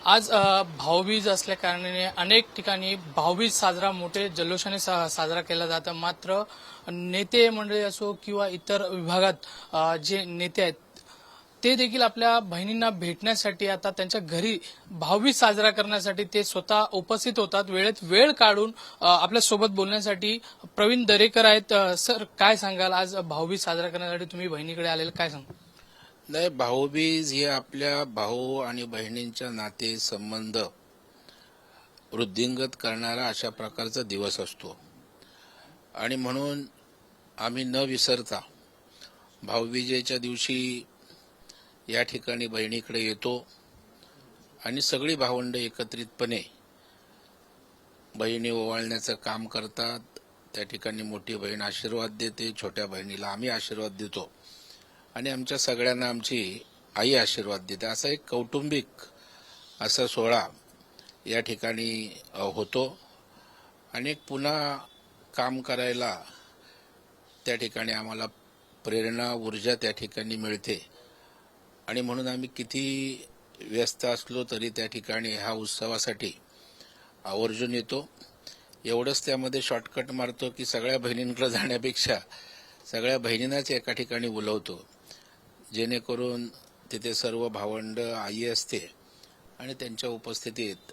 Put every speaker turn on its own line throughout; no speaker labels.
आज भाऊबीज असल्या कारणाने अनेक ठिकाणी भाऊबीज साजरा मोठे जल्लोषाने साजरा केला जातो. मात्र नेते मंडळी असो किंवा इतर विभागात जे नेते आहेत ते देखील आपल्या बहिणींना भेटण्यासाठी आता त्यांच्या घरी भाऊबीज साजरा करण्यासाठी ते स्वतः उपस्थित होतात. वेळेत वेळ काढून आपल्या सोबत बोलण्यासाठी प्रवीण दरेकर आहेत. सर, काय सांगाल, आज भाऊबीज साजरा करण्यासाठी तुम्ही बहिणीकडे आलेले, काय सांगाल?
नाही, भाऊबीज हे आपल्या भाऊ आणि बहिणींच्या नाते संबंध वृद्धिंगत करणारा अशा प्रकारचा दिवस असतो आणि म्हणून आम्ही न विसरता भाऊबीजेच्या दिवशी या ठिकाणी बहिणीकडे येतो आणि सगळी भावंड एकत्रितपणे बहिणी ओवाळण्याचं काम करतात. त्या ठिकाणी मोठी बहीण आशीर्वाद देते, छोट्या बहिणीला आम्ही आशीर्वाद देतो आणि आमच्या सगळ्यांना आमची आई आशीर्वाद देते. असा एक कौटुंबिक असा सोहळा या ठिकाणी होतो आणि पुन्हा काम करायला त्या ठिकाणी आम्हाला प्रेरणा, ऊर्जा त्या ठिकाणी मिळते आणि म्हणून आम्ही किती व्यस्त असलो तरी त्या ठिकाणी ह्या उत्सवासाठी आवर्जून येतो. एवढंच त्यामध्ये शॉर्टकट मारतो की सगळ्या बहिणींकडे जाण्यापेक्षा सगळ्या बहिणींनाच एका ठिकाणी बोलवतो, जेणेकरून तिथे सर्व भावंड आई असते आणि त्यांच्या उपस्थितीत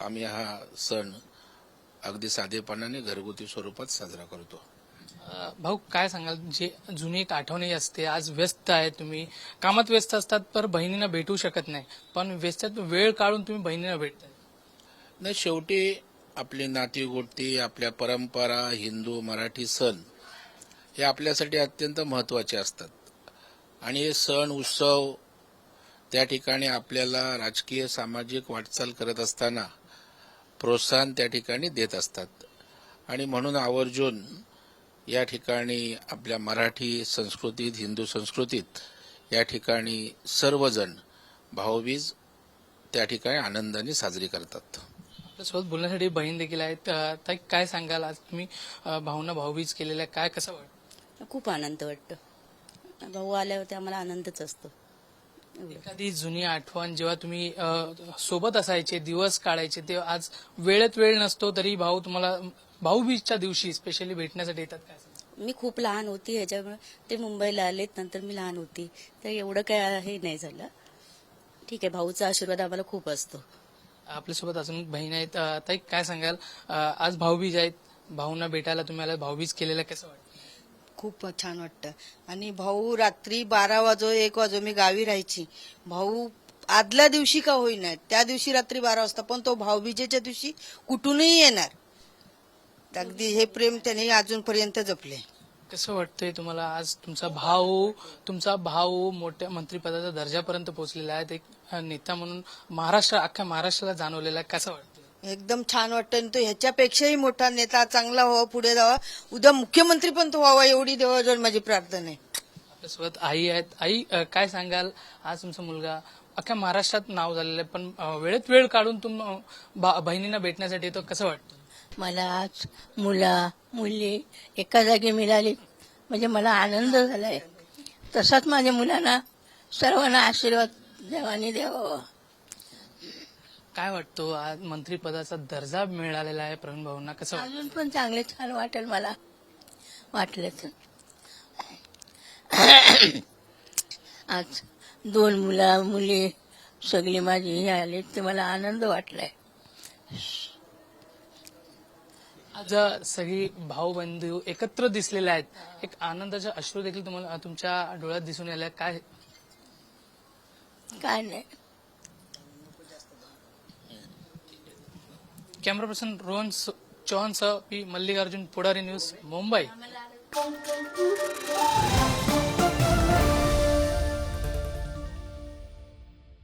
आम्ही हा सण अगदी साधेपणाने घरगुती स्वरूपात साजरा करतो.
भाऊ, काय सांगाल, जे जुनी एक आठवणी असते, आज व्यस्त आहे, तुम्ही कामात व्यस्त असतात तर बहिणींना भेटू शकत नाही, पण व्यस्तात वेळ काढून तुम्ही बहिणींना भेटताय.
नाही, शेवटी आपली नातीगोष्टी, आपल्या परंपरा, हिंदू मराठी सण हे आपल्यासाठी अत्यंत महत्वाचे असतात आणि हे सण उत्सव त्या ठिकाणी आपल्याला राजकीय सामाजिक वाटचाल करत असताना प्रोत्साहन त्या ठिकाणी देत असतात आणि म्हणून आवर्जून या ठिकाणी आपल्या मराठी संस्कृतीत, हिंदू संस्कृतीत या ठिकाणी सर्वजण भाऊबीज त्या ठिकाणी आनंदाने साजरी करतात.
आपल्यासोबत बोलण्यासाठी बहीण देखील आहेत. ताई, काय सांगाल, आज तुम्ही भाऊंना भाऊबीज केलेल्या, काय कसं वाटतं?
खूप आनंद वाटतो. भाऊ आल्यावर आम्हाला आनंदच असतो.
एखादी जुनी आठवण, जेव्हा तुम्ही सोबत असायचे, दिवस काढायचे, ते आज वेळेत वेळ नसतो तरी भाऊ तुम्हाला भाऊबीजच्या दिवशी स्पेशली भेटण्यासाठी येतात, काय सांगाल?
मी खूप लहान होती, ह्याच्यामुळे ते मुंबईला आलेत, नंतर मी लहान होती, तर एवढं काय हे नाही झालं. ठीक आहे, भाऊचा आशीर्वाद आम्हाला खूप असतो.
आपल्यासोबत अजून बहीण आहेत. ताई, काय सांगाल, आज भाऊबीज आहेत, भाऊंना भेटायला तुम्ही आला, भाऊबीज केलेलं कसं वाटतं?
खूप छान वाटतं. आणि भाऊ रात्री 12 वाजो 1 वाजो मी गावी राहायची. भाऊ आदल्या दिवशी का होईना, त्या दिवशी रात्री 12 वाजता, पण तो भाऊबीजेच्या दिवशी कुठूनही येणार. अगदी हे प्रेम त्याने अजूनपर्यंत जपले.
कसं वाटतंय तुम्हाला, आज तुमचा भाऊ मोठ्या मंत्रिपदाचा दर्जापर्यंत पोहोचलेला आहे, एक नेता म्हणून अख्ख्या महाराष्ट्राला जाणवलेला आहे, कसं वाटतं?
एकदम छान वाटतं. आणि तो ह्याच्यापेक्षाही मोठा नेता, चांगला व्हावा, पुढे जावा, उद्या मुख्यमंत्री पण तो व्हावा, एवढी देवाजवळ माझी प्रार्थना आहे.
आपल्यासोबत आई आहेत. आई, काय सांगाल, आज तुमचा मुलगा अख्ख्या महाराष्ट्रात नाव झालेलं आहे, पण वेळेत वेळ काढून बहिणींना भेटण्यासाठी येतो, कसं वाटतं?
मला आज मुली एका जागी मिळाली म्हणजे मला आनंद झालाय. तसाच माझ्या मुलांना सर्वांना आशीर्वाद देवाने द्यावा.
काय वाटतो, आज मंत्रिपदाचा दर्जा मिळालेला आहे प्रवीण भाऊंना, कसं वाटतं?
अजून पण चांगले छान वाटेल मला वाटलं तर. आज 2 मुली सगळी माझी हे आले, ते मला आनंद वाटलाय.
आज सगळी भाऊ बंधू एकत्र दिसलेले आहेत, एक आनंदाचे अश्रू देखील तुम्हाला तुमच्या डोळ्यात दिसून आले, काय
काय नाही.
कॅमेरा पर्सन रोहन चौहानसह पी मल्लिकार्जुन, पुढारी न्यूज, मुंबई.